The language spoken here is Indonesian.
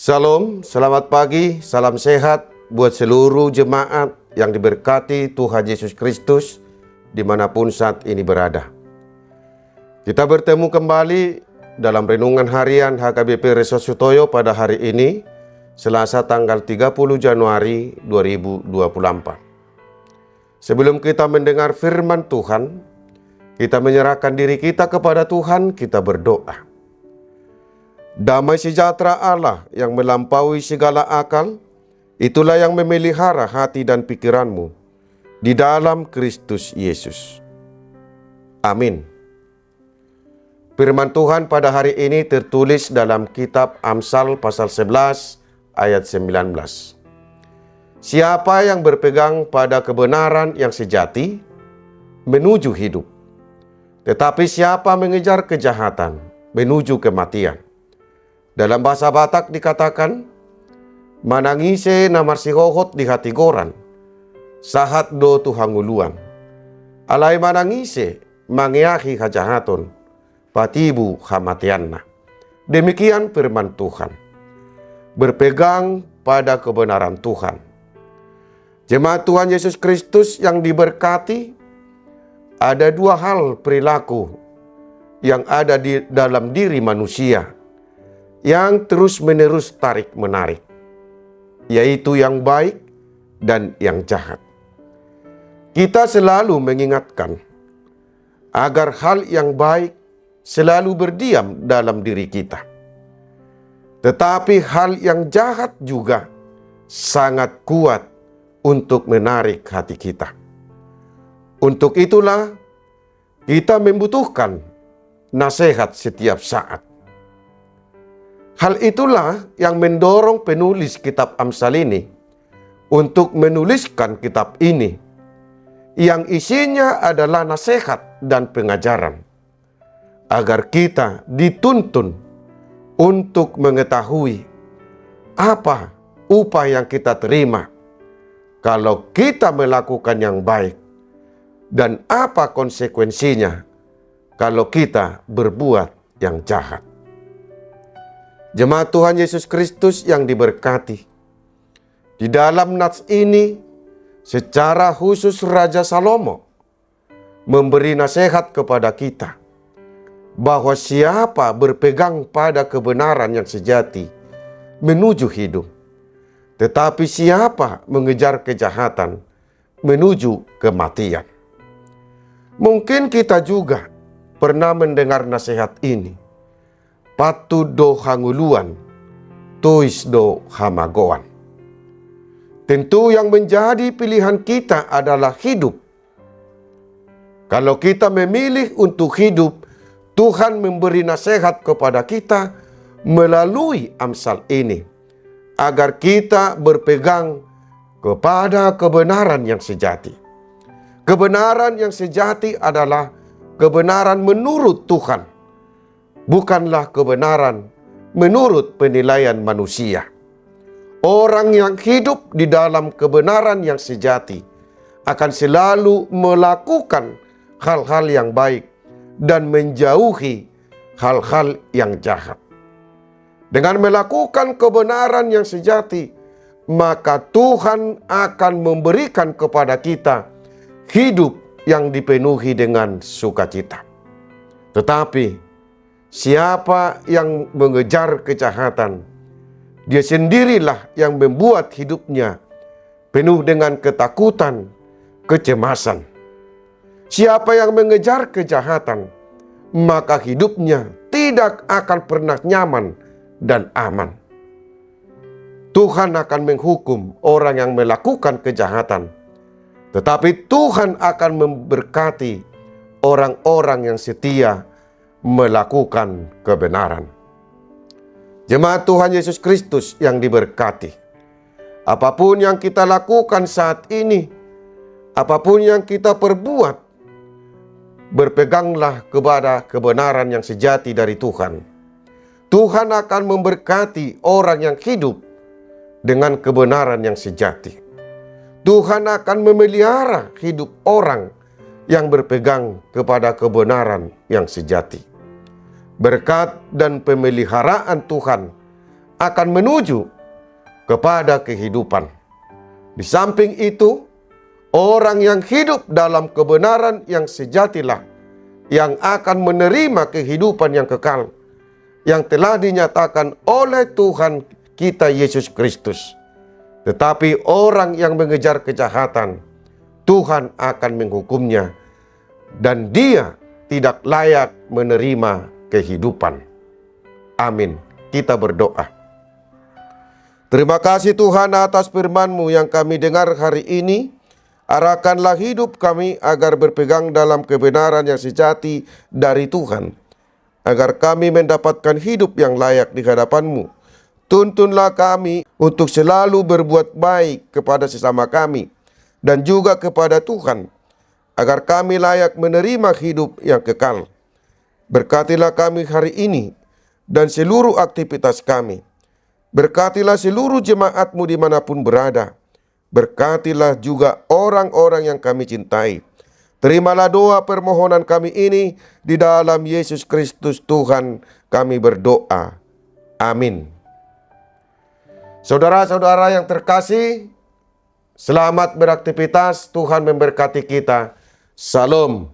Salam, selamat pagi, salam sehat buat seluruh jemaat yang diberkati Tuhan Yesus Kristus dimanapun saat ini berada. Kita bertemu kembali dalam renungan harian HKBP Resort Sutoyo pada hari ini, Selasa tanggal 30 Januari 2024. Sebelum kita mendengar firman Tuhan, kita menyerahkan diri kita kepada Tuhan, kita berdoa. Damai sejahtera Allah yang melampaui segala akal, itulah yang memelihara hati dan pikiranmu di dalam Kristus Yesus. Amin. Firman Tuhan pada hari ini tertulis dalam kitab Amsal pasal 11 ayat 19. Siapa yang berpegang pada kebenaran yang sejati menuju hidup, tetapi siapa mengejar kejahatan menuju kematian. Dalam bahasa Batak dikatakan, manangise namar sihohot di hati goran, sahat do tuhanguluan. Alai manangise mangeahi kajahaton, patibu hamatianna. Demikian firman Tuhan. Berpegang pada kebenaran Tuhan. Jemaat Tuhan Yesus Kristus yang diberkati, ada dua hal perilaku yang ada di dalam diri manusia yang terus-menerus tarik-menarik, yaitu yang baik dan yang jahat. Kita selalu mengingatkan agar hal yang baik selalu berdiam dalam diri kita. Tetapi hal yang jahat juga sangat kuat untuk menarik hati kita. Untuk itulah kita membutuhkan nasihat setiap saat. Hal itulah yang mendorong penulis kitab Amsal ini untuk menuliskan kitab ini yang isinya adalah nasihat dan pengajaran agar kita dituntun untuk mengetahui apa upah yang kita terima kalau kita melakukan yang baik dan apa konsekuensinya kalau kita berbuat yang jahat. Jemaat Tuhan Yesus Kristus yang diberkati, di dalam nats ini secara khusus Raja Salomo memberi nasihat kepada kita bahwa siapa berpegang pada kebenaran yang sejati menuju hidup, tetapi siapa mengejar kejahatan menuju kematian. Mungkin kita juga pernah mendengar nasihat ini. Patu do hanguluan, tuis do hamagoan. Tentu yang menjadi pilihan kita adalah hidup. Kalau kita memilih untuk hidup, Tuhan memberi nasihat kepada kita melalui Amsal ini, agar kita berpegang kepada kebenaran yang sejati. Kebenaran yang sejati adalah kebenaran menurut Tuhan, bukanlah kebenaran menurut penilaian manusia. Orang yang hidup di dalam kebenaran yang sejati akan selalu melakukan hal-hal yang baik dan menjauhi hal-hal yang jahat. Dengan melakukan kebenaran yang sejati, maka Tuhan akan memberikan kepada kita hidup yang dipenuhi dengan sukacita. Tetapi siapa yang mengejar kejahatan, dia sendirilah yang membuat hidupnya penuh dengan ketakutan, kecemasan. Siapa yang mengejar kejahatan, maka hidupnya tidak akan pernah nyaman dan aman. Tuhan akan menghukum orang yang melakukan kejahatan, tetapi Tuhan akan memberkati orang-orang yang setia melakukan kebenaran. Jemaat Tuhan Yesus Kristus yang diberkati, apapun yang kita lakukan saat ini, apapun yang kita perbuat, berpeganglah kepada kebenaran yang sejati dari Tuhan. Tuhan akan memberkati orang yang hidup dengan kebenaran yang sejati. Tuhan akan memelihara hidup orang yang berpegang kepada kebenaran yang sejati. Berkat dan pemeliharaan Tuhan akan menuju kepada kehidupan. Di samping itu, orang yang hidup dalam kebenaran yang sejatilah yang akan menerima kehidupan yang kekal yang telah dinyatakan oleh Tuhan kita Yesus Kristus. Tetapi orang yang mengejar kejahatan, Tuhan akan menghukumnya dan dia tidak layak menerima kehidupan. Amin. Kita berdoa. Terima kasih Tuhan atas firman-Mu yang kami dengar hari ini. Arahkanlah hidup kami agar berpegang dalam kebenaran yang sejati dari Tuhan, agar kami mendapatkan hidup yang layak di hadapan-Mu. Tuntunlah kami untuk selalu berbuat baik kepada sesama kami dan juga kepada Tuhan, agar kami layak menerima hidup yang kekal. Berkatilah kami hari ini dan seluruh aktivitas kami. Berkatilah seluruh jemaat-Mu dimanapun berada. Berkatilah juga orang-orang yang kami cintai. Terimalah doa permohonan kami ini di dalam Yesus Kristus Tuhan kami berdoa. Amin. Saudara-saudara yang terkasih, selamat beraktivitas. Tuhan memberkati kita. Salam.